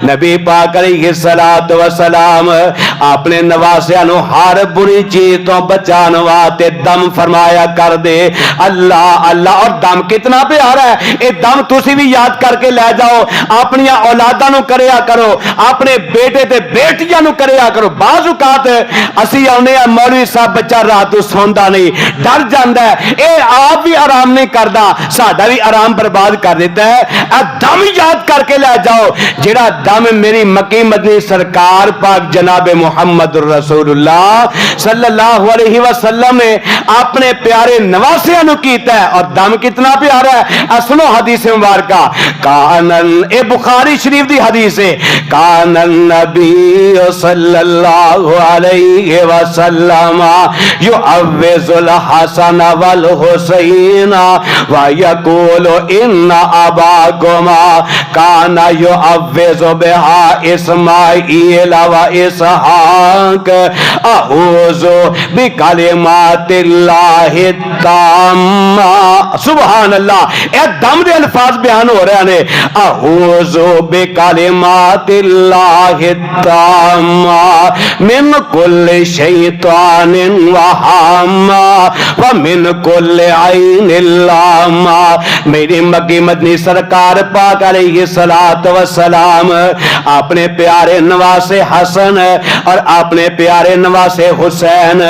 نبی پاک علیہ الصلوۃ والسلام اپنے نواسیاں نو ہر بری چیز تو بچان واسطے دم فرمایا کر دے اللہ اللہ۔ اور دم کتنا پیارا ہے، اے دم تسی بھی یاد کر کے لے جاؤ، اپنی اولاداں نو کریا کرو، اپنے بیٹے تے بیٹیاں نو کریا کرو۔ بعض اوقات اسی آنے مولوی صاحب بچہ رات کو سوندا نہیں، ڈر جاندا ہے، اے آپ بھی آرام نہیں کردا، ساڈا بھی آرام برباد کر دیتا ہے۔ اے دم یاد کر کے لے جاؤ، جڑا دم میری مکی مدنی سرکار پاک جناب محمد رسول اللہ صلی اللہ علیہ وسلم نے اپنے پیارے نواسیاں نو کیتا ہے۔ اور دم کتنا پیارا ہے، سنو حدیث مبارکہ، کانن اے بخاری شریف دی حدیث ہے، کان النبی صلی اللہ علیہ وسلم یعوذ الحسن والحسین ویقول ان اباکما کان یعوذ بہا اسماعیل و اسحاق اعوذ بکلمات اللہ التامہ۔ سبحان اللہ، اے دم دے الفاظ بیان ہو رہے ہیں، اعوذ بکلمات اللہ التامہ من کل شیطان وہامہ ومن کل عین لامہ۔ میری مکی مدنی سرکار پاک علیہ الصلوۃ والسلام اپنے پیارے نواسے حسن اور اپنے پیارے نواسے حسین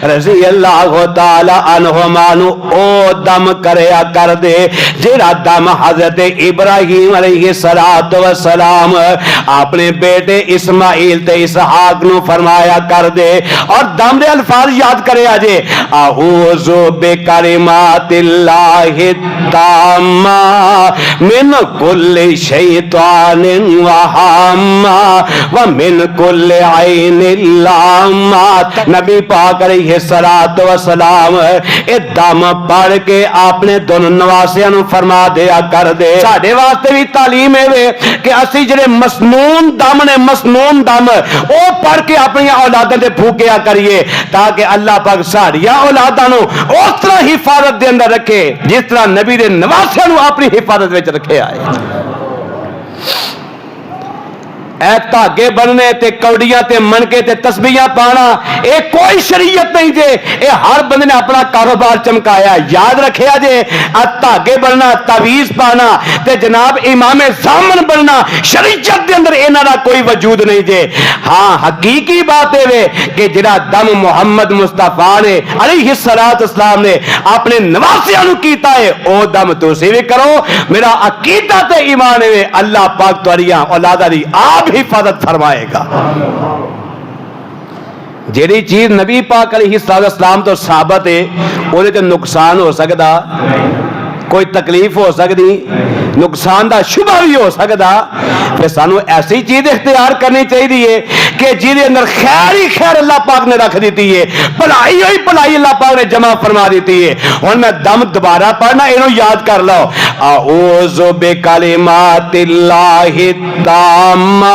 رضی اللہ تعالی عنہما نو او دم کریا کر دے جڑا دم حضرت ابراہیم علیہ السلام اپنے بیٹے اسماعیل تے اسحاق نو فرمایا کر دے۔ اور دم دے الفاظ یاد کرے آجے، اعوذ بکلمات اللہ التامہ من کل شیطان وہامہ ومن کل عین لامہ۔ نبی پاک علیہ الصلوۃ والسلام اے دم پڑھ کے اپنے دونوں نواسیاں نو فرما دیا کر دے۔ ساڈے واسطے بھی تعلیم ہے کہ اسی جڑے مسنون دم نے، مسنون دم او پڑھ کے اپنی اولاداں تے پھوکیا کریے تاکہ اللہ پاک ساڈیاں اولاداں نو اس طرح حفاظت دے اندر رکھے جس طرح نبی دے نواسیاں نو اپنی حفاظت وچ رکھے آئے۔ اے دھاگے بننے تے کوڑیاں تے منکے تے تسبیحاں پانا اے کوئی شریعت نہیں جے، اے ہر بندے نے اپنا کاروبار چمکایا۔ یاد رکھیا جے، اے دھاگے بننا، تعویذ پانا تے جناب امام زامن بننا شریعت دے اندر انہاں دا کوئی وجود نہیں جے۔ ہاں حقیقی بات ہے کہ جڑا دم محمد مصطفیٰ نے علیہ السلام نے اپنے نواسیاں نو کیتا ہے او دم تسی بھی کرو۔ میرا عقیدہ تے ایمان ہے اللہ پاک تواڈیاں اولاداں دی آپ حفاظت فرمائے گا۔ جیڑی چیز نبی پاک علیہ السلام تو ثابت ہے وہ تے نقصان ہو سکتا، کوئی تکلیف ہو سکتی، نقصان دا شبہ بھی ہو سکتا، پھر سانو ایسی چیز اختیار کرنی چاہیے کہ جیدے اندر خیر ہی خیر اللہ پاک نے رکھ دیتی ہے، بھلائی ہوئی بھلائی اللہ پاک نے جمع فرما دیتی ہے۔ اور میں دم دوبارہ پڑھنا انہوں یاد کر لو، اعوذ بکلمات اللہ التامہ۔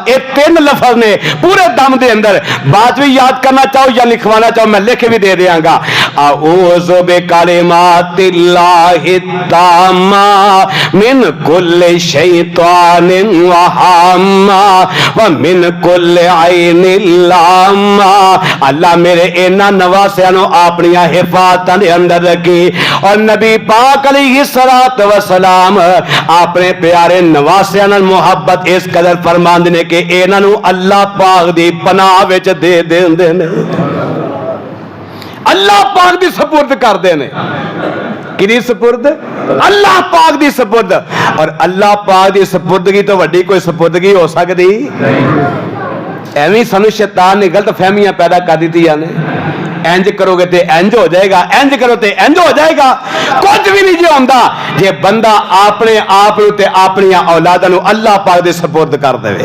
یہ تین لفظ نے پورے دم دے اندر، بات بھی یاد کرنا چاہو یا لکھوانا چاہو میں لکھ بھی دے دیاں گا، اعوذ بکلمات اللہ التامہ من کل شیطان وہامہ ومن کل عین لامہ۔ اللہ میرے انہاں نواسیاں نو اپنی حفاظت دے اندر رکھی۔ اور نبی پاک علیہ الصلوۃ والسلام اپنے پیارے نواسیاں نال محبت اس قدر فرماندے نے کہ انہاں نو اللہ پاک دی پناہ وچ دے دیندے نے، اللہ پاک دی سپرد کر دے نے۔ کدی سپرد؟ اللہ پاک دی سپرد۔ اور اللہ پاک دی سپردگی تو وڈی کوئی سپردگی ہو سکتی؟ ایویں سانو شیطان نے غلط فہمیاں پیدا کر دیتی نے، انج کرو گے تے انج ہو جائے گا، انج کرو تے انج ہو جائے گا، کچھ بھی نہیں جو ہوندا جے بندہ اپنے آپ نو تے اپنی اولاداں نو اللہ پاک دے سپرد کر دے۔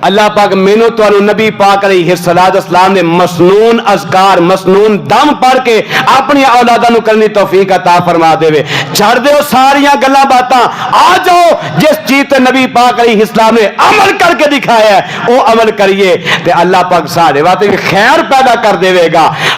اللہ پاک مینوں تانوں نبی پاک علیہ السلام نے مسنون اذکار، مسنون دم پڑھ کے اپنی اولاداں نو کرنی توفیق عطا فرما دے۔ چھڑ دیو ساریاں گلاں باتاں، آ جاؤ جس چیز تے نبی پاک علیہ السلام نے عمل کر کے دکھایا ہے وہ عمل کریے تے اللہ پاک سارے واسطے خیر پیدا کر دے گا۔